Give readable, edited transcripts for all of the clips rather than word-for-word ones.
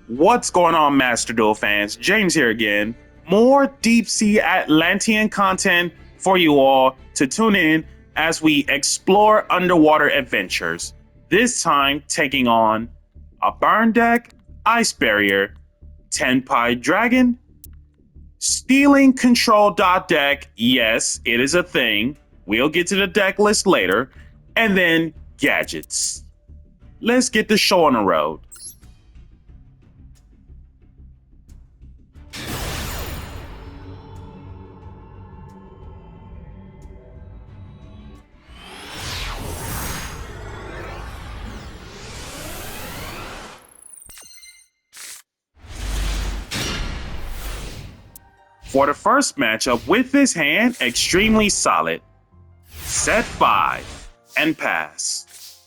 What's going on, Master Duel fans? James here again. More Deep Sea Atlantean content for you all to tune in as we explore underwater adventures. This time taking on a burn deck, ice barrier, 10-pie dragon, stealing control dot deck. Yes, it is a thing. We'll get to the deck list later. And then gadgets. Let's get the show on the road. For the first matchup with this hand, extremely solid. Set 5 and pass.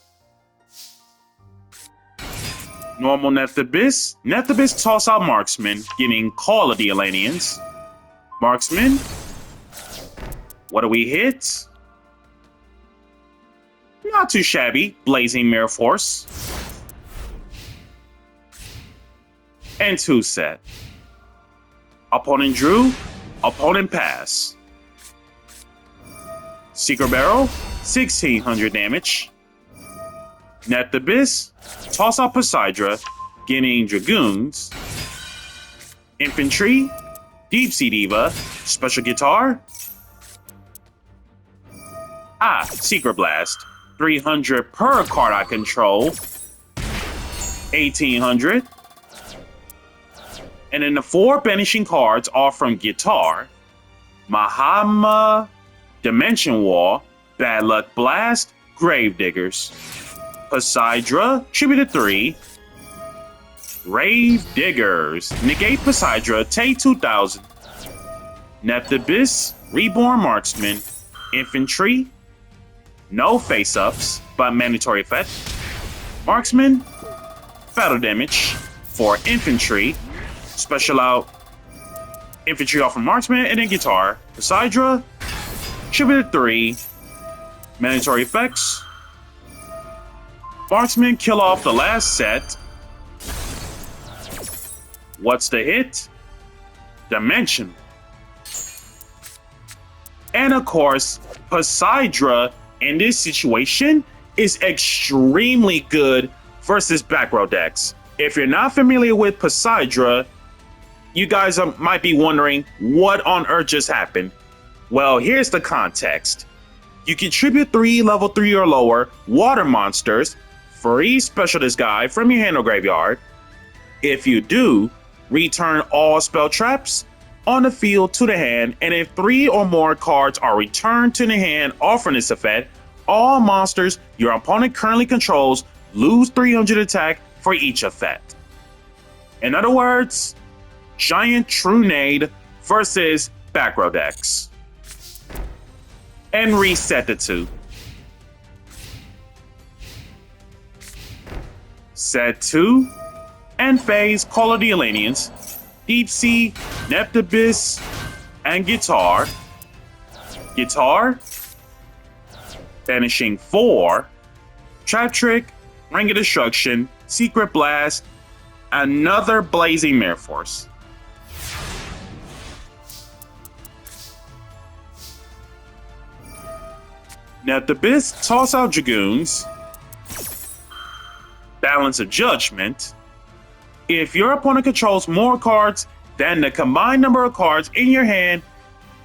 Normal Nephthybis. Nephthybis toss out Marksman, getting Call of the Atlanteans. Marksman. What do we hit? Not too shabby. Blazing Mirror Force. And 2 set. Opponent drew, opponent pass. Secret Barrel, 1600 damage. Nephthybis, toss out Poseidra, getting Dragoons. Infantry, Deep Sea Diva, Special Guitar. Secret Blast, 300 per card I control. 1800. And then the 4 banishing cards are from Guitar, Mahama, Dimension Wall, Bad Luck Blast, Gravediggers. Poseidra, tribute to 3. Gravediggers, negate Poseidra, take 2000. Nephthybis, Reborn Marksman, Infantry, no face-ups, but mandatory effect. Marksman, battle damage for Infantry. Special out Infantry off of Marksman, and then Guitar. Poseidra, tribute to 3. Mandatory effects. Marksman, kill off the last set. What's the hit? Dimension. And of course, Poseidra in this situation is extremely good versus back row decks. If you're not familiar with Poseidra, you guys might be wondering what on earth just happened. Well, here's the context. You contribute 3 level 3 or lower water monsters for each special disguise from your hand or graveyard. If you do, return all spell traps on the field to the hand, and if 3 or more cards are returned to the hand offering this effect, all monsters your opponent currently controls lose 300 attack for each effect. In other words, giant Trunade versus back row decks. And reset the 2. Set 2 and phase Call of the Atlanteans, Deep Sea, Nephthybis, and Guitar. Guitar, banishing 4, Trap Trick, Ring of Destruction, Secret Blast, another Blazing Mirror Force. Nephthybis, toss out Dragoons. Balance of Judgment. If your opponent controls more cards than the combined number of cards in your hand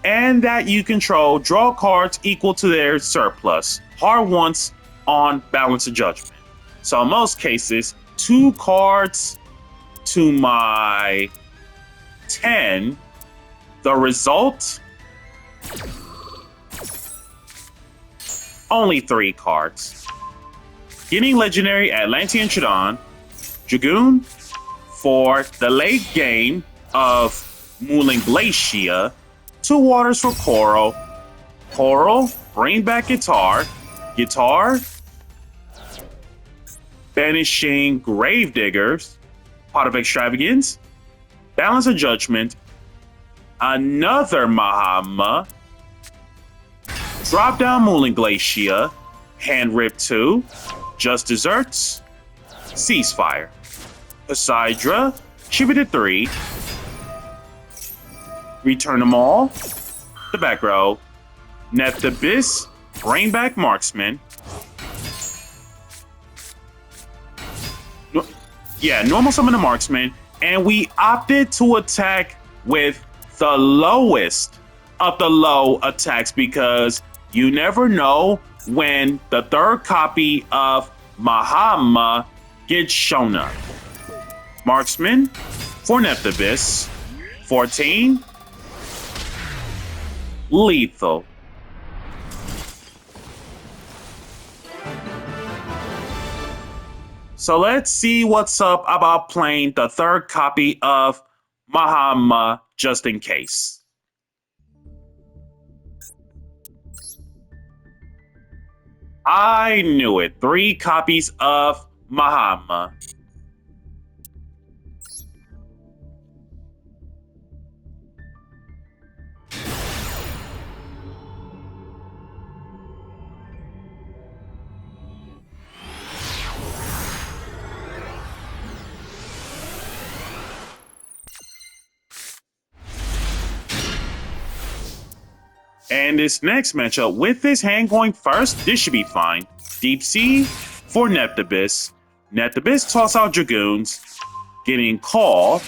and that you control, draw cards equal to their surplus. Hard once on Balance of Judgment. So in most cases, 2 cards to my 10. The result, only 3 cards. Getting legendary Atlantean Dragoon for the late game of Mooling Glacia. 2 waters for Coral. Coral, bring back Guitar. Guitar, banishing Gravediggers. Pot of Extravagance. Balance of Judgment. Another Mahama. Drop down Mooling Glacia. Hand Rip 2. Just Desserts. Ceasefire. Poseidra, Ship it to 3. Return them all. The back row. Net the Abyss. Bring back Marksman. Yeah, normal summon the Marksman. And we opted to attack with the lowest of the low attacks because you never know when the third copy of Mahama gets shown up. Marksman for Neptibus. 14. Lethal. So let's see what's up about playing the third copy of Mahama just in case. I knew it. 3 copies of Mahama. And this next matchup, with this hand going first, this should be fine. Deep Sea for Neptibus. Neptibus toss out Dragoons, getting Call.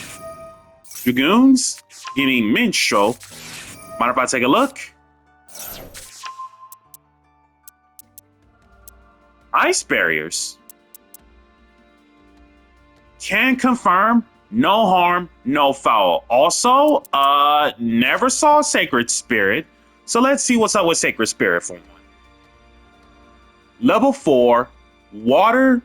Dragoons getting Minstrel. Mind if I take a look? Ice Barriers. Can confirm, no harm, no foul. Also, never saw Sacred Spirit. So let's see what's up with Sacred Spirit for one. Level 4, Water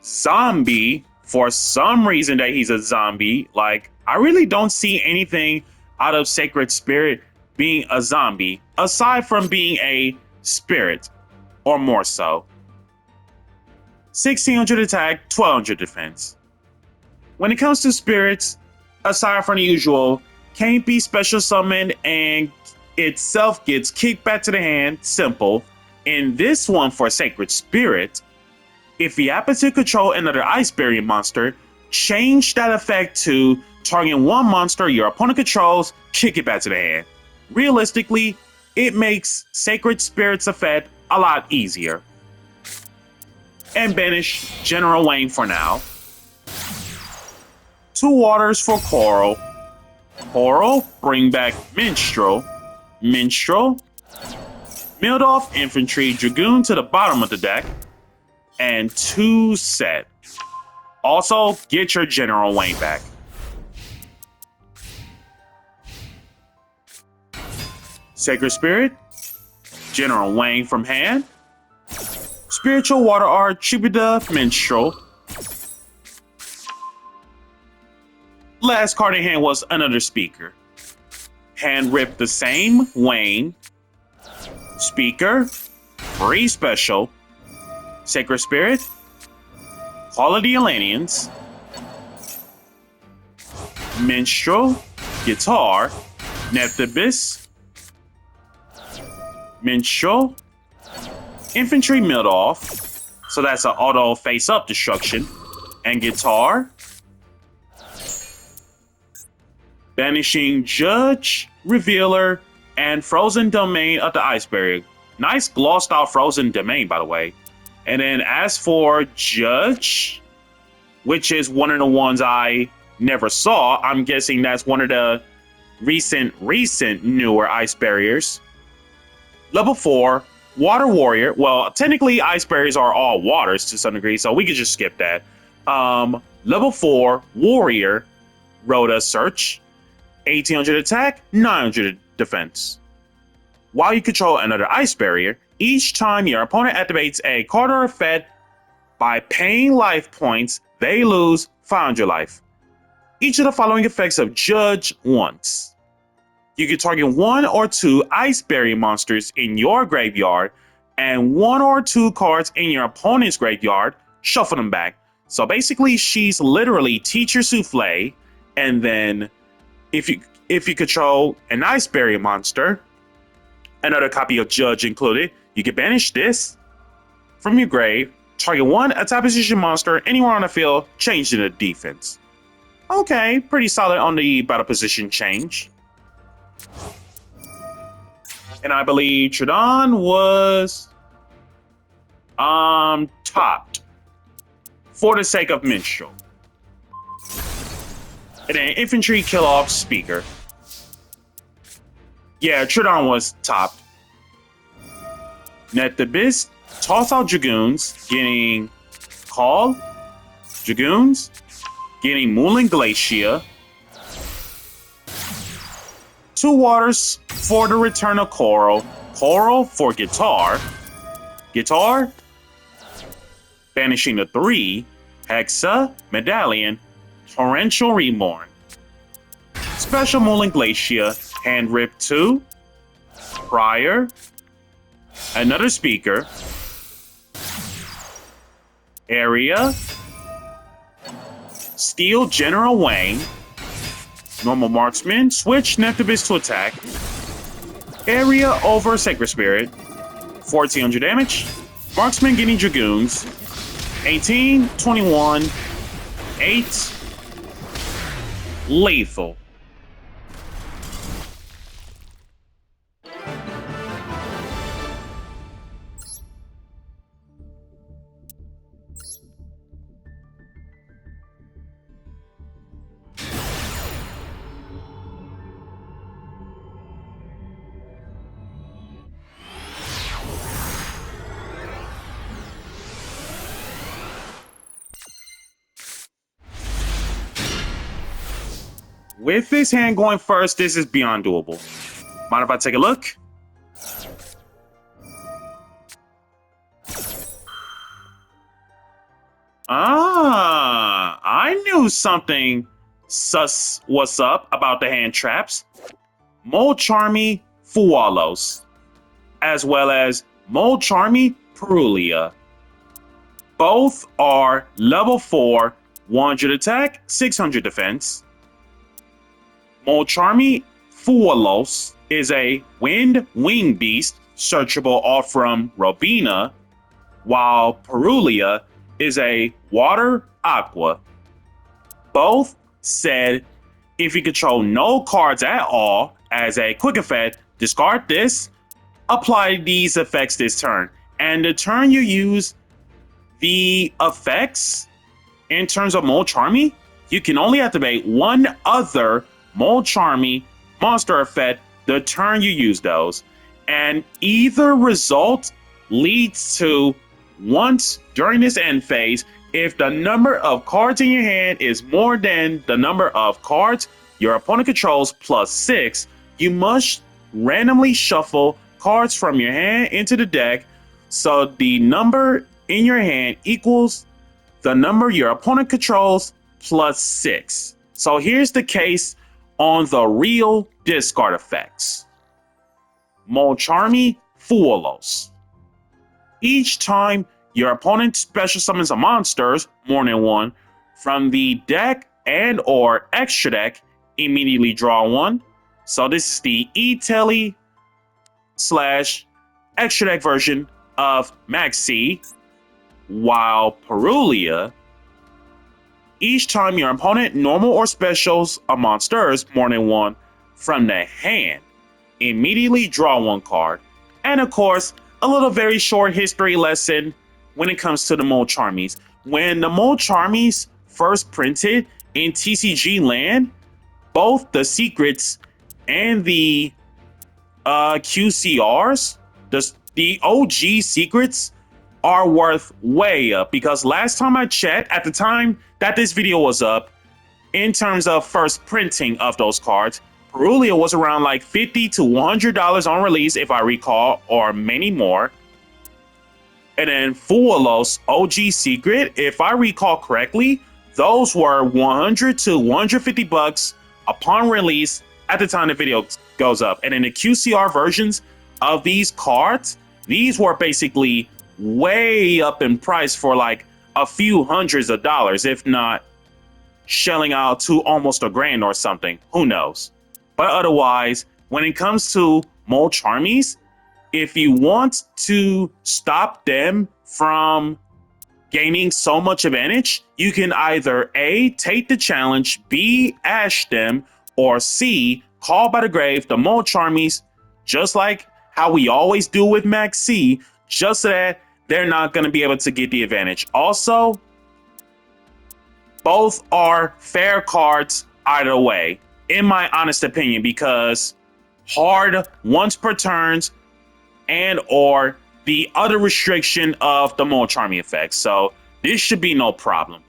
Zombie. For some reason that he's a zombie. Like, I really don't see anything out of Sacred Spirit being a zombie, aside from being a spirit, or more so. 1600 attack, 1200 defense. When it comes to spirits, aside from the usual, can't be special summoned and itself gets kicked back to the hand. Simple. In this one for Sacred Spirit, if you happen to control another Ice Barrier monster, change that effect to target one monster your opponent controls, kick it back to the hand. Realistically, it makes Sacred Spirit's effect a lot easier. And banish General Wayne for now. 2 waters for Coral. Coral, bring back Minstrel. Minstrel, milled off Infantry, Dragoon to the bottom of the deck, and 2 set. Also, get your General Wayne back. Sacred Spirit, General Wayne from hand. Spiritual Water Art, Chibuda Minstrel. Last card in hand was another Speaker. Hand rip the same Wayne. Speaker, free special. Sacred Spirit, Hall of the Atlanteans. Minstrel, Guitar, Neptibus. Minstrel, Infantry milled off. So that's an auto face up destruction. And Guitar. Banishing Judge, Revealer, and Frozen Domain of the Ice Barrier. Nice glossed out Frozen Domain, by the way. And then as for Judge, which is one of the ones I never saw, I'm guessing that's one of the recent newer Ice Barriers. Level 4, Water Warrior. Well, technically Ice Barriers are all waters to some degree, so we could just skip that. Level 4, Warrior, Rhoda Search. 1800 attack, 900 defense. While you control another Ice Barrier, each time your opponent activates a card or effect by paying life points, they lose 500 life. Each of the following effects of Judge once. You can target 1 or 2 Ice Barrier monsters in your graveyard and 1 or 2 cards in your opponent's graveyard, shuffle them back. So basically, she's literally Teacher Souffle, and then if you control an Ice Barrier monster, another copy of Judge included, you can banish this from your grave, target 1 attack position monster anywhere on the field, change it to defense. Okay, pretty solid on the battle position change. And I believe Tridon was topped for the sake of minstrel. And then infantry kill off speaker. Yeah, Tridon was topped. Net the Abyss, toss out Dragoons, getting Call, Dragoons, getting Moonland Glacier. 2 waters for the return of Coral. Coral for Guitar. Guitar, banishing the 3. Hexa, Medallion, Torrential Reborn. Special Moonland Glacier, Hand Rip 2. Prior, another speaker. Area, Steel General Wayne. Normal Marksman, switch Neptibus to attack. Area over Sacred Spirit. 1400 damage. Marksman getting Dragoons. 18, 21, 8. Lethal. With this hand going first, this is beyond doable. Mind if I take a look? I knew something sus was up about the hand traps. Molcharmy Fualos, as well as Molcharmy Perulia. Both are level 4, 100 attack, 600 defense. Molcharmy Fualos is a wind wing beast, searchable off from Robina, while Perulia is a water aqua. Both said if you control no cards at all, as a quick effect, discard this, apply these effects this turn. And the turn you use the effects in terms of Molcharmy, you can only activate one other Molcharmy monster effect the turn you use those. And either result leads to once during this end phase, if the number of cards in your hand is more than the number of cards your opponent controls plus 6, you must randomly shuffle cards from your hand into the deck so the number in your hand equals the number your opponent controls plus 6. So here's the case on the real discard effects. Molcharmy Fualos. Each time your opponent special summons a monster, more than one, from the deck and or extra deck, immediately draw one. So this is the E-Telly / extra deck version of Maxi, while Perulia, each time your opponent normal or specials a monsters more than one from the hand, immediately draw one card. And of course, a little very short history lesson when it comes to the Molcharmies. When the Molcharmies first printed in TCG land, both the secrets and the QCRs, the OG secrets, are worth way up, because last time I checked, at the time that this video was up, in terms of first printing of those cards, Perulia was around like $50 to $100 on release, if I recall, or many more. And then Fualos OG Secret, if I recall correctly, those were $100 to $150 upon release at the time the video goes up. And in the QCR versions of these cards, these were basically way up in price for like a few hundreds of dollars, if not shelling out to almost $1,000 or something. Who knows? But otherwise, when it comes to Molcharmies, if you want to stop them from gaining so much advantage, you can either A, take the challenge, B, ash them, or C, call by the grave the Mole Charmies, just like how we always do with Max C, just so that they're not going to be able to get the advantage. Also, both are fair cards either way, in my honest opinion, because hard once per turns and or the other restriction of the Mole Charming effect. So this should be no problem.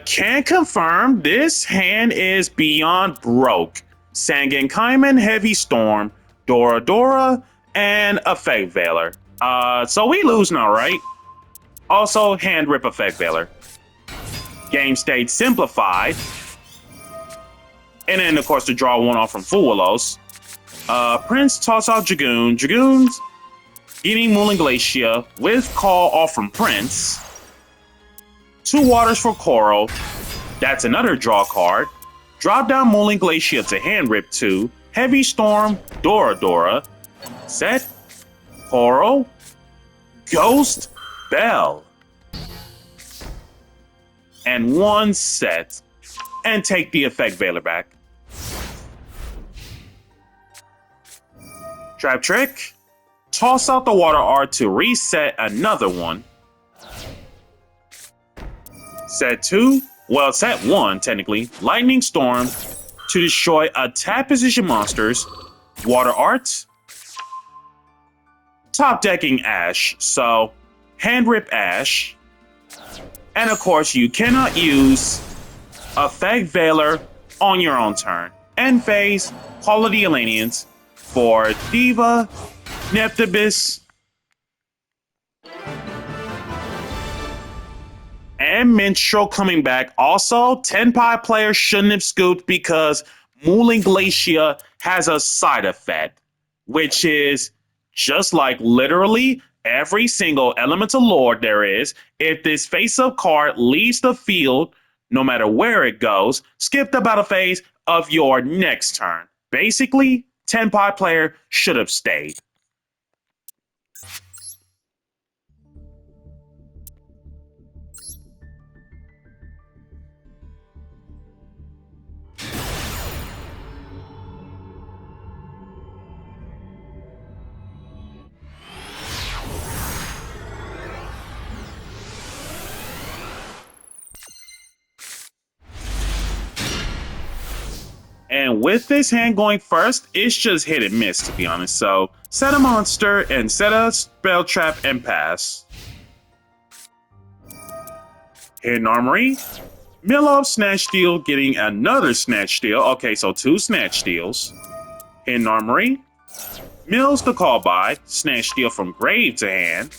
Can confirm this hand is beyond broke. Sangan Kaiman, Heavy Storm, Dora Dora, and Effect Veiler. So we lose now, right? Also, hand rip Effect Veiler. Game state simplified. And then, of course, to draw one off from Full Willows. Prince toss out Dragoon. Dragoon's eating Mooling Glacier with call off from Prince. 2 waters for Coral. That's another draw card. Drop down Mooling Glacier to hand rip 2. Heavy Storm, Dora Dora. Set. Coral. Ghost Bell. And 1 set. And take the Effect Veiler back. Trap Trick. Toss out the Water Art to reset another one. Set 2. Well, set 1, technically. Lightning Storm to destroy attack position monsters. Water Art. Top decking Ash. So, hand rip Ash. And of course, you cannot use Effect Veiler on your own turn. End phase, Call of the Atlanteans for Diva, Neptibus, and Minstrel coming back. Also, Tenpai players shouldn't have scooped because Mooling Glacier has a side effect, which is just like literally every single elemental lord there is. If this face-up card leaves the field, no matter where it goes, skip the battle phase of your next turn. Basically, Tenpai player should have stayed. And with this hand going first, it's just hit and miss, to be honest. So, set a monster and set a spell trap and pass. Hidden Armory. Mill off Snatch Steal, getting another Snatch Steal. Okay, so 2 Snatch Steals. Hidden Armory. Mills the call by. Snatch Steal from grave to hand.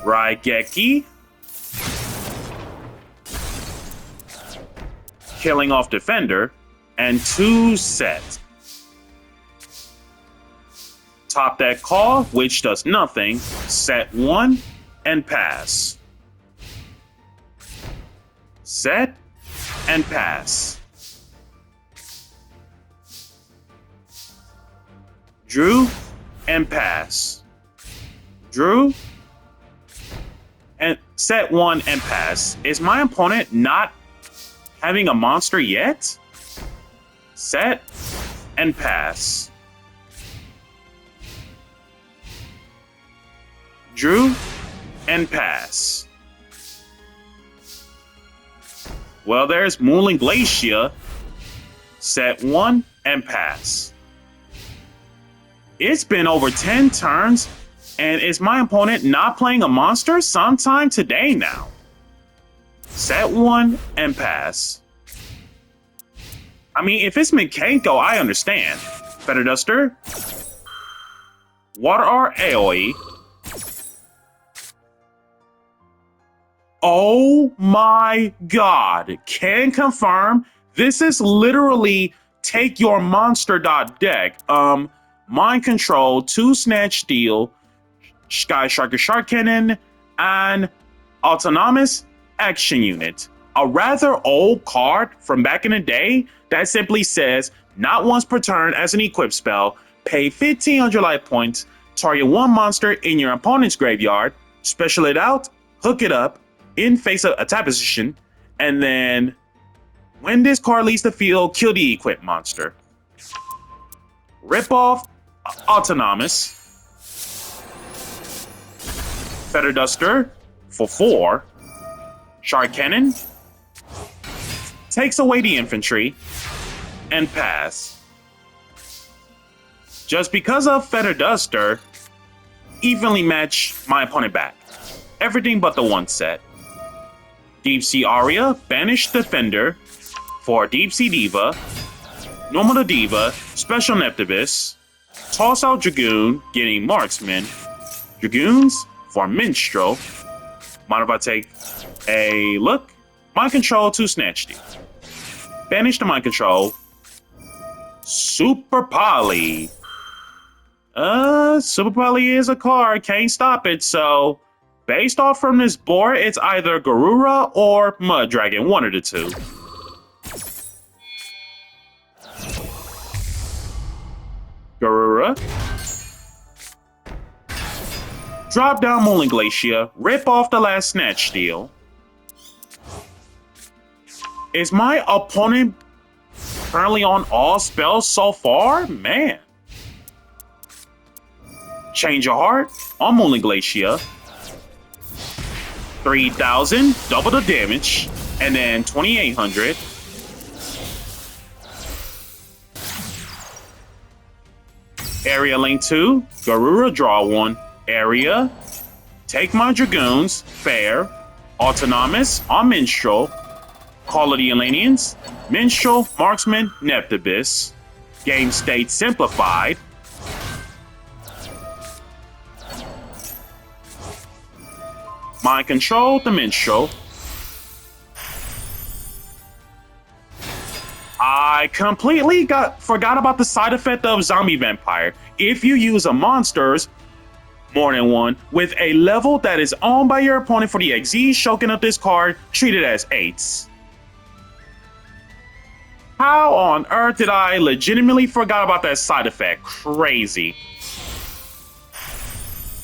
Raigeki. Killing off Defender. And 2 set. Top that call, which does nothing. Set 1 and pass. Set and pass. Drew and pass. Drew and set 1 and pass. Is my opponent not having a monster yet? Set and pass. Drew and pass. Well, there's Mooling Glacier. Set 1 and pass. It's been over 10 turns, and is my opponent not playing a monster sometime today now? Set 1 and pass. I mean, if it's Mikako, I understand. Feather Duster. Water Art AoE. Oh my god. Can confirm. This is literally take your monster deck. Mind Control, 2 Snatch Steal, Sky Shark Shark Cannon, and Autonomous Action Unit. A rather old card from back in the day that simply says, not once per turn as an equip spell, pay 1,500 life points, target one monster in your opponent's graveyard, special it out, hook it up in face of attack position, and then when this card leaves the field, kill the equipped monster. Rip off Autonomous. Feather Duster for 4. Shark Cannon. Takes away the infantry. And pass. Just because of Feather Duster, evenly match my opponent back. Everything but the one set. Deep Sea Aria, banish Defender for Deep Sea Diva, normal to Diva, special Neptibus, toss out Dragoon, getting Marksman, Dragoons for Minstrel. Mind if I take a look? Mind Control to Snatch Deal. Banish the Mind Control. Super Poly. Super Poly is a card, can't stop it, so based off from this board, it's either Garura or Mud Dragon, one of the two. Garura. Drop down Moaling Glacier, rip off the last Snatch Steal. Is my opponent currently on all spells so far? Man. Change of Heart on Moaling Glacier. 3,000, double the damage, and then 2,800. Area Link 2, Garura draw 1. Area, take my Dragoons, fair. Autonomous on Minstrel. Call of the Atlanteans, Minstrel, Marksman, Neptibus. Game state simplified. Mind Control, the Minstrel. I completely forgot about the side effect of Zombie Vampire. If you use a monster's, more than one, with a level that is owned by your opponent for the XZ showing up this card, treat it as 8s. How on earth did I legitimately forgot about that side effect? Crazy.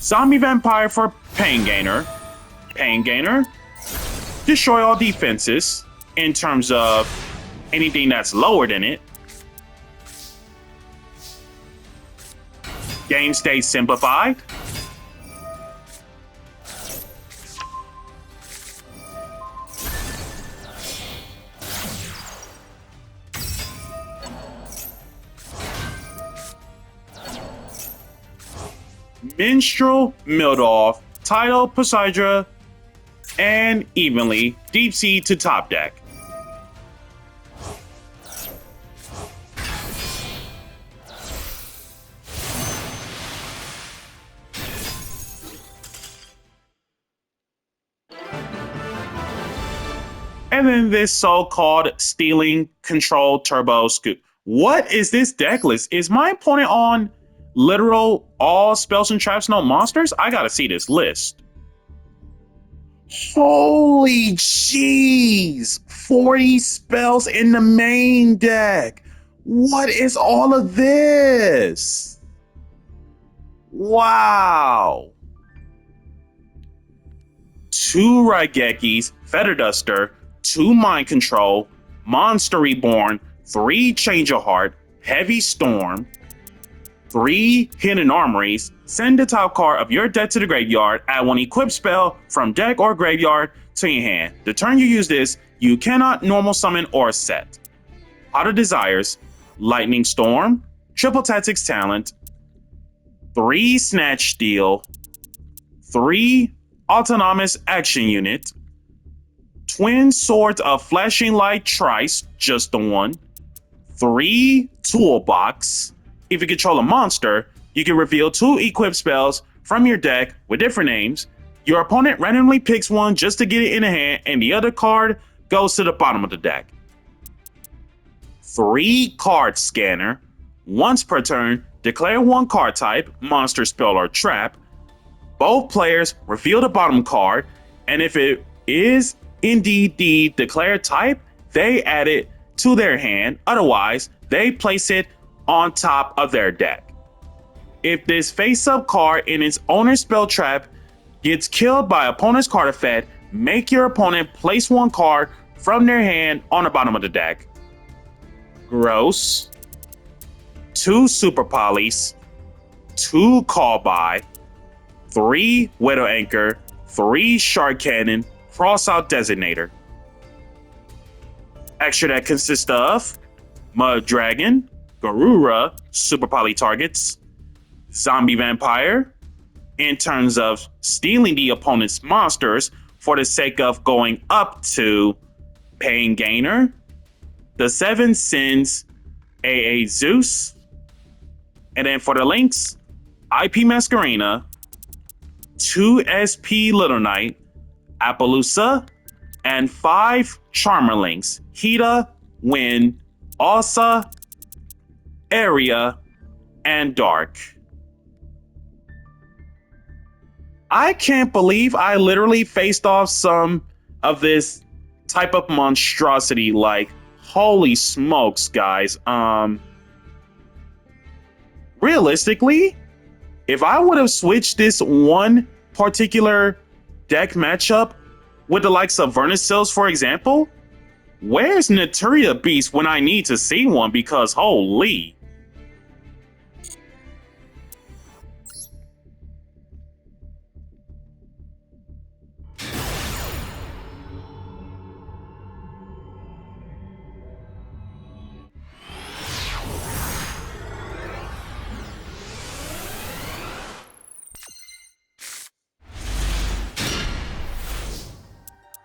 Zombie Vampire for Pain Gainer. Pain Gainer. Destroy all defenses in terms of anything that's lower than it. Game state simplified. Minstrel, Mildoff, Tidal, Poseidra, and evenly Deep Sea to top deck. And then this so-called Stealing Control Turbo Scoop. What is this deck list? Is my opponent on literal all spells and traps, no monsters? I gotta see this list. Holy jeez! 40 spells in the main deck. What is all of this? Wow. 2 Raigekis, Feather Duster, 2 Mind Control, Monster Reborn, 3 Change of Heart, Heavy Storm, 3 Hidden Armories. Send the top card of your deck to the graveyard. Add 1 equipped spell from deck or graveyard to your hand. The turn you use this, you cannot normal summon or set. Pot of Desires, Lightning Storm, Triple Tactics Talent, 3 Snatch Steal, 3 Autonomous Action Unit, Twin Swords of Flashing Light Trice, just the one, 3 Toolbox. If you control a monster, you can reveal 2 equipped spells from your deck with different names. Your opponent randomly picks one just to get it in the hand, and the other card goes to the bottom of the deck. 3 Card Scanner. Once per turn, declare 1 card type, monster, spell, or trap. Both players reveal the bottom card, and if it is indeed the declared type, they add it to their hand. Otherwise, they place it on top of their deck. If this face-up card in its owner's spell trap gets killed by opponent's card effect, make your opponent place one card from their hand on the bottom of the deck. Gross. 2 Super Polys. 2 Call By. 3 Widow Anchor. 3 Shark Cannon. Cross-out Designator. Extra that consists of Mud Dragon, Garura, Super Poly targets, Zombie Vampire, in terms of stealing the opponent's monsters for the sake of going up to Pain Gainer, the 7 Sins, AA Zeus, and then for the links, IP Masquerena, 2 SP Little Knight, Appaloosa, and 5 Charmer links, Hita, Wind, Asa, Area, and Dark. I can't believe I literally faced off some of this type of monstrosity. Like, holy smokes, guys. Realistically, if I would have switched this one particular deck matchup with the likes of Vernisils, for example, where's Naturia Beast when I need to see one? Because holy.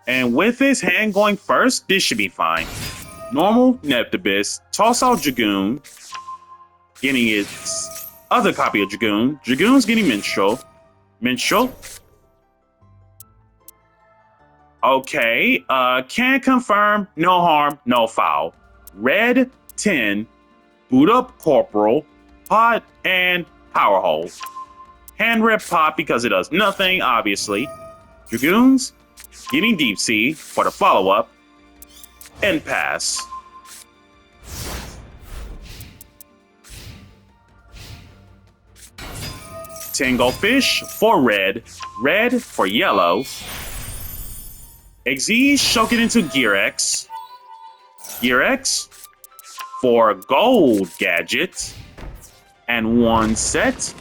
And with his hand going first, this should be fine. Normal Neptibus, toss out Dragoon, getting its other copy of Dragoon. Dragoon's getting Minstrel. Minstrel. Okay, can confirm, no harm, no foul. Red 10, boot up Corporal, Pot, and Power Hole. Hand rip Pot because it does nothing, obviously. Dragoons, getting Deep Sea for the follow-up, and pass. Tango Fish for red, red for yellow. Xyz shook it into Gear X. Gear X for gold gadget. And one set.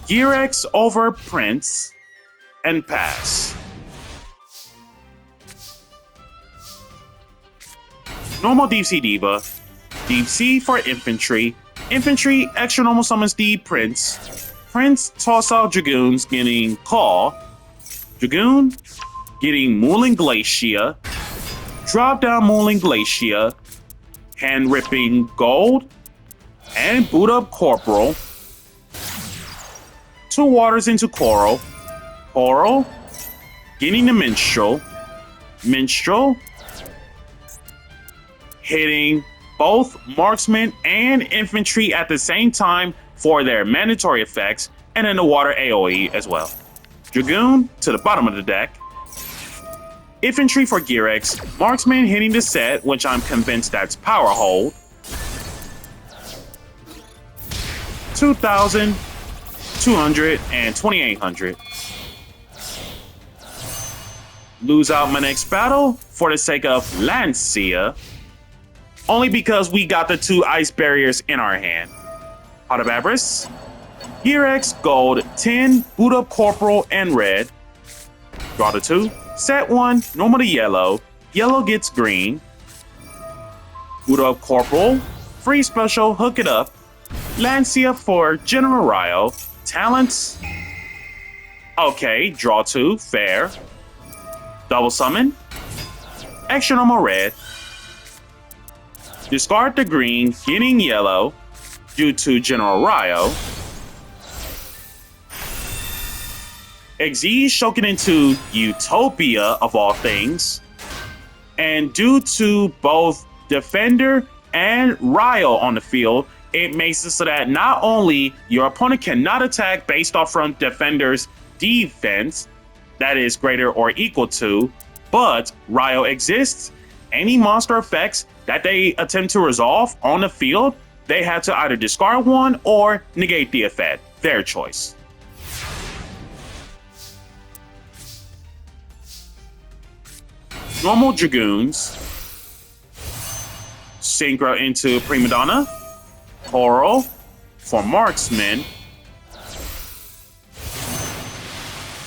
Gear X over Prince, and pass. Normal Deep Sea Diva, Deep Sea for Infantry, Infantry extra normal summons the Prince, Prince toss out Dragoons getting Call, Dragoon getting Mooling Glacia, drop down Mooling Glacia, hand ripping Gold, and boot up Corporal, 2 waters into Coral, Coral getting the Minstrel, Minstrel hitting both marksman and infantry at the same time for their mandatory effects, and in the water AoE as well. Dragoon to the bottom of the deck. Infantry for Gear X, marksman hitting the set, which I'm convinced that's Power Hold. 2,000, 200, and 2,800. Lose out my next battle for the sake of Lancia. Only because we got the 2 ice barriers in our hand. Heart of Avarice, Gear X, Gold, 10, boot up Corporal, and red. Draw the 2, set 1, normal to yellow. Yellow gets green. Boot up Corporal, free special, hook it up. Lancia for General Ryo. Talents. Okay, draw 2, fair. Double summon. Extra normal red. Discard the green, getting yellow, due to General Ryo. Xyz shook it into Utopia, of all things. And due to both Defender and Ryo on the field, it makes it so that not only your opponent cannot attack based off from Defender's defense, that is greater or equal to, but Ryo exists. Any monster effects that they attempt to resolve on the field they had to either discard one or negate the effect. Their choice. Normal Dragoons. Synchro into Prima Donna. Coral for Marksman.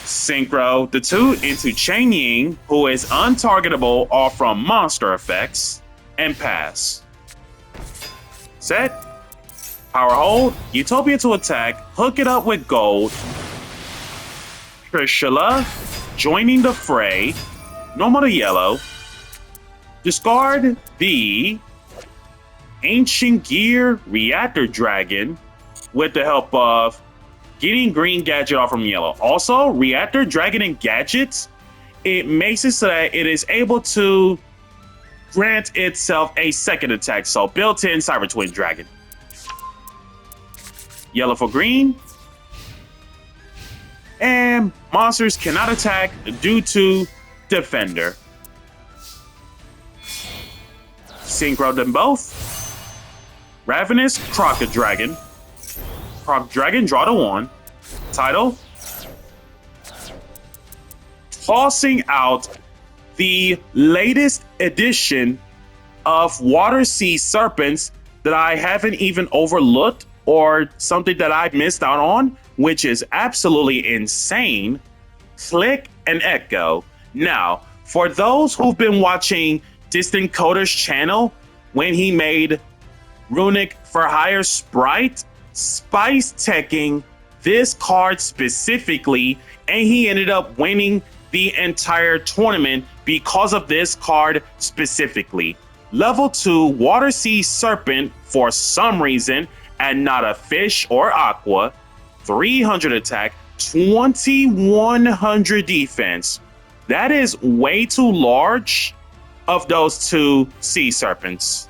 Synchro the two into Chain Ying, who is untargetable or from monster effects, and pass. Set. Power hold. Utopia to attack. Hook it up with gold. Trishula joining the fray. Normal to yellow. Discard the Ancient Gear Reactor Dragon with the help of getting green gadget off from yellow. Also, Reactor Dragon and gadgets, it makes it so that it is able to grant itself a second attack. So built-in Cyber Twin Dragon. Yellow for green. And monsters cannot attack due to Defender. Synchro them both. Ravenous Croc Dragon. Croc Dragon, draw to 1. Title. Tossing out the latest edition of Water Sea Serpents that I haven't even overlooked or something that I missed out on, which is absolutely insane. Click and Echo. Now, for those who've been watching Distant Coder's channel, when he made Runic for Hire Sprite, spice teching this card specifically, and he ended up winning the entire tournament because of this card specifically. Level 2 Water Sea Serpent for some reason, and not a fish or aqua. 300 attack, 2100 defense. That is way too large of those two sea serpents.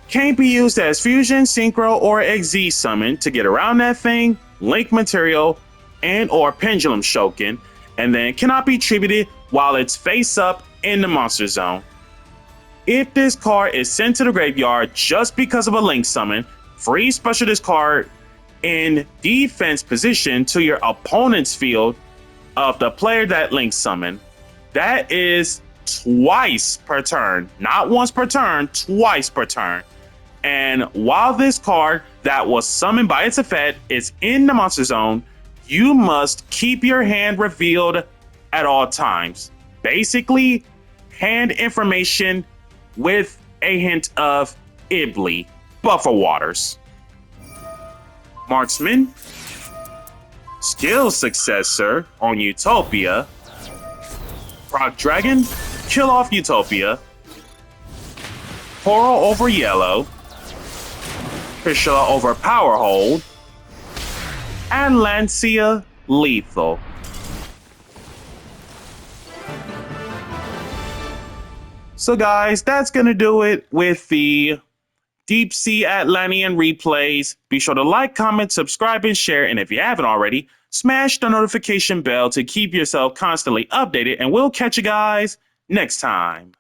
Can't be used as fusion, synchro, or XZ summon to get around that thing, link material, and or pendulum shoken, and then cannot be tributed while it's face up in the monster zone. If this card is sent to the graveyard just because of a link summon, free special this card in defense position to your opponent's field of the player that link summon. That is twice per turn, not once per turn, twice per turn. And while this card that was summoned by its effect is in the monster zone, you must keep your hand revealed at all times. Basically, hand information with a hint of Ibly, Buffer Waters. Marksman. Skill Successor on Utopia. Croc Dragon. Kill off Utopia. Coral over Yellow. Trishula over Power Hold. And Lancia Lethal. So guys, that's going to do it with the Deep Sea Atlantean replays. Be sure to like, comment, subscribe, and share. And if you haven't already, smash the notification bell to keep yourself constantly updated. And we'll catch you guys next time.